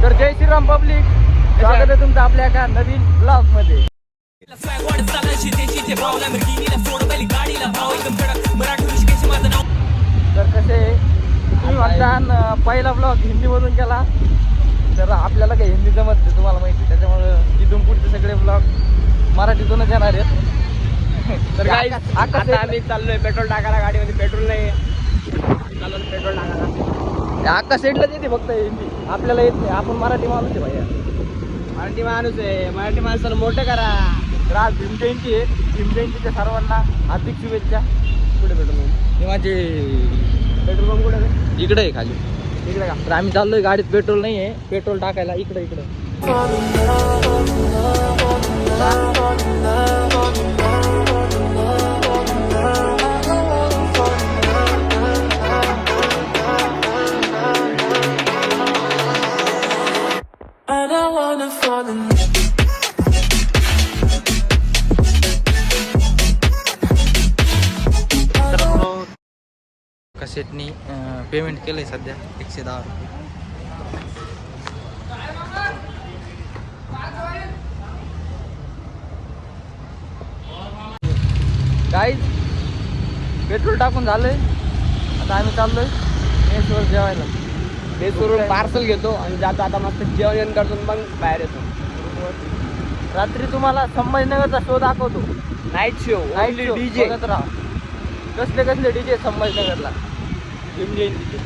तर जय श्रीराम पब्लिक, स्वागत आहे तुमचं आपल्या एका नवीन ब्लॉग मध्ये. तर कसे तुम्ही म्हणता पहिला ब्लॉग हिंदी मधून केला, तर आपल्याला काही हिंदी जमत नाही तुम्हाला माहिती, त्याच्यामुळे इथून पुढचे सगळे ब्लॉग मराठीतूनच येणार आहेत. तर काय आता आम्ही चाललोय पेट्रोल टाकायला, गाडीमध्ये पेट्रोल नाही, चाललो पेट्रोल टाकायला. आका सेटलाच येते फक्त हिंदी, आपल्याला येत नाही. आपण मराठी माणूस आहे भैया, मराठी माणूस आहे. मराठी माणसाला मोठं करा. तर आज भीमजयंती आहे, भीमजयंतीच्या सर्वांना हार्दिक शुभेच्छा. कुठे पेट्रोल हे माझे पेट्रोल पंप कुठे आहे? इकडे आहे खाली, इकडे का? तर आम्ही चाललोय, गाडीत पेट्रोल नाही आहे, पेट्रोल टाकायला इकडे इकडे. कसेटनी पेमेंट केलंय सध्या 110 रुपये. गाईज पेट्रोल टाकून झालंय, आता आम्ही चाललोय मेसवर जेवायला. मेसवरून पार्सल घेतो आणि जातो आता मस्त जेवण करतो, मग बाहेर येतो. रात्री तुम्हाला संभाजीनगरचा शो दाखवतो, नाईट शो. डीजे बघत राहा, कसले कसले डीजे संभाजीनगरला भीमजयंतीचे.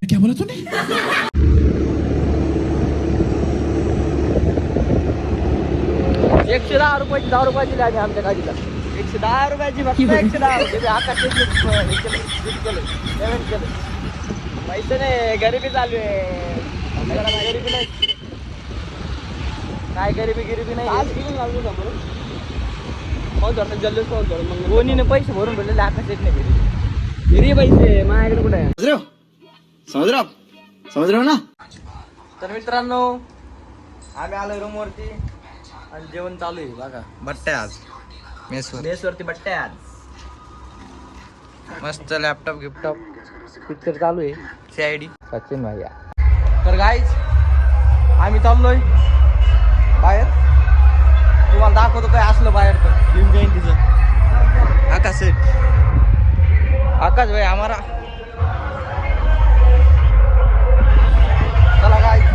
क्या बोला तूने? 110 रुपयाची 10 रुपयाची दिली आम्ही आमच्या गाडीला. 110 रुपयाची फक्त 110 रुपये. आकाश पेमेंट केलं. पैसे नाही, गरिबी चालू आहे. गरिबी नाही, काय गरिबी नाही. जल्लोष पाहून मग कोणीने पैसे भरून भेटलेले, आकाश येत नाही घरी पैसे माझ्याकडे कुठे आहे. समझ रहे हो ना? तर मित्रांनो, आम्ही आलोय रूम वरती आणि जेवण चालू आहे. बघा बट्ट्या आज मेसवरती बट्ट्या आज. मस्त लॅपटॉप गिफ्टॉप पिक्चर चालू आहे. CID सचिन भैया. तर गाईज आम्ही चाललोय बाहेर, तुम्हाला दाखवतो काय असलं बाहेर. तर भीमजयंतीचं आकाश सेट, आकाश भाई हमारा. चला गाईज.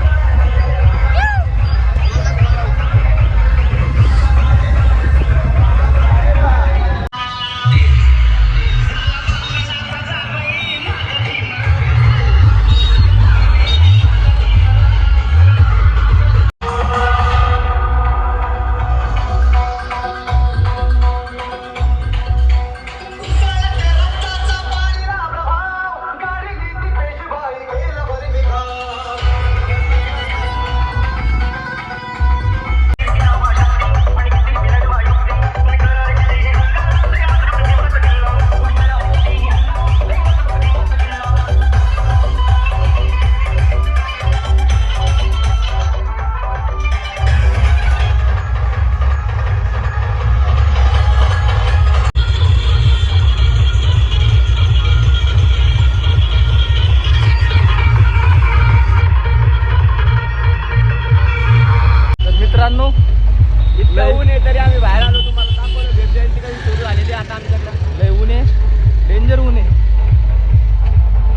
मित्रांनो इतकं ऊन आहे तरी आम्ही बाहेर आलो, तुम्हाला दाखवलं भीमजयंती कधी सुरू झालेली. आता आमच्याकडं लय ऊन आहे, डेंजर ऊन आहे.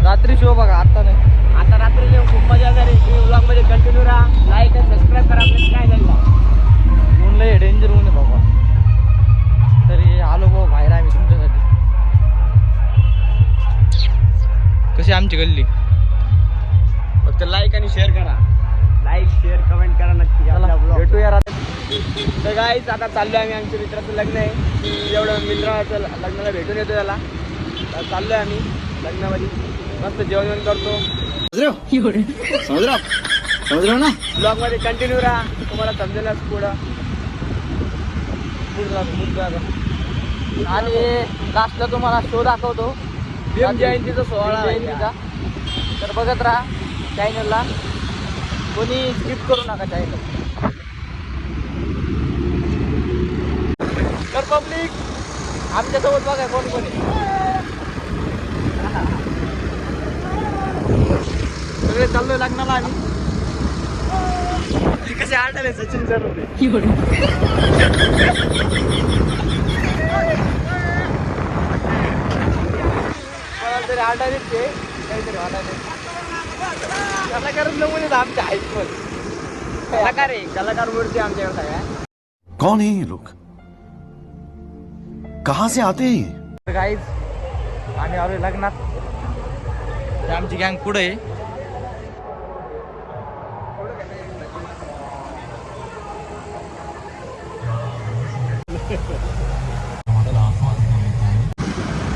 रात्री शो बघा, आता नाही, आता रात्री खूप मजा येणार आहे. तुम्ही ब्लॉगमध्ये कंटिन्यू राहा, लाईक आणि सबस्क्राईब करा. आपल्याला काय झालं, ऊन लय डेंजर ऊन आहे बाबा. तरी आलो बाबा बाहेर आम्ही तुमच्यासाठी. कशी आमची गल्ली, फक्त लाईक आणि शेअर करा. लाईक शेअर कमेंट करा नक्की. भेटूया रात्री. तर गाईच आता चाललोय आम्ही, आमच्या मित्राचं लग्न आहे, एवढं मित्राचं लग्नाला भेटून येतो त्याला. तर चाललोय आम्ही लग्नामध्ये, मस्त जेवण करतो. समझ रहे हो ना? ब्लॉग मध्ये कंटिन्यू राहा, तुम्हाला समजेलच पुढं. आणि लास्टला तुम्हाला शो दाखवतो, भीमजयंतीचा सोहळा जयंतीचा. तर बघत राहा चॅनलला, कोणी स्किप करू नका चॅनल. पब्लिक आमच्यासोबत बघा कोण कोणी सगळे चाललोय लग्नाला आम्ही कसे आढळले सचिन सर मला तरी आढळले ते काहीतरी वाटायला कलाकार नमुने आमच्या आहेत पण कलाकार आहे कलाकार मूर्ती आमच्याकडे आहे कौन है ये लोग कहां से आते हैं ये? गाईज आम्ही आलोय लग्नात ते आमची गँग पुढे आहे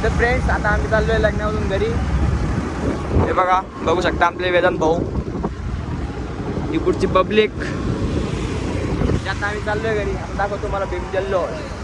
तर फ्रेंड्स आता आम्ही चाललोय लग्नामधून घरी हे बघा बघू शकता आपले वेदांत भाऊ ही पुढची पब्लिक त्यात आम्ही चाललोय घरी आता दाखवतो तुम्हाला भीम जल्लोष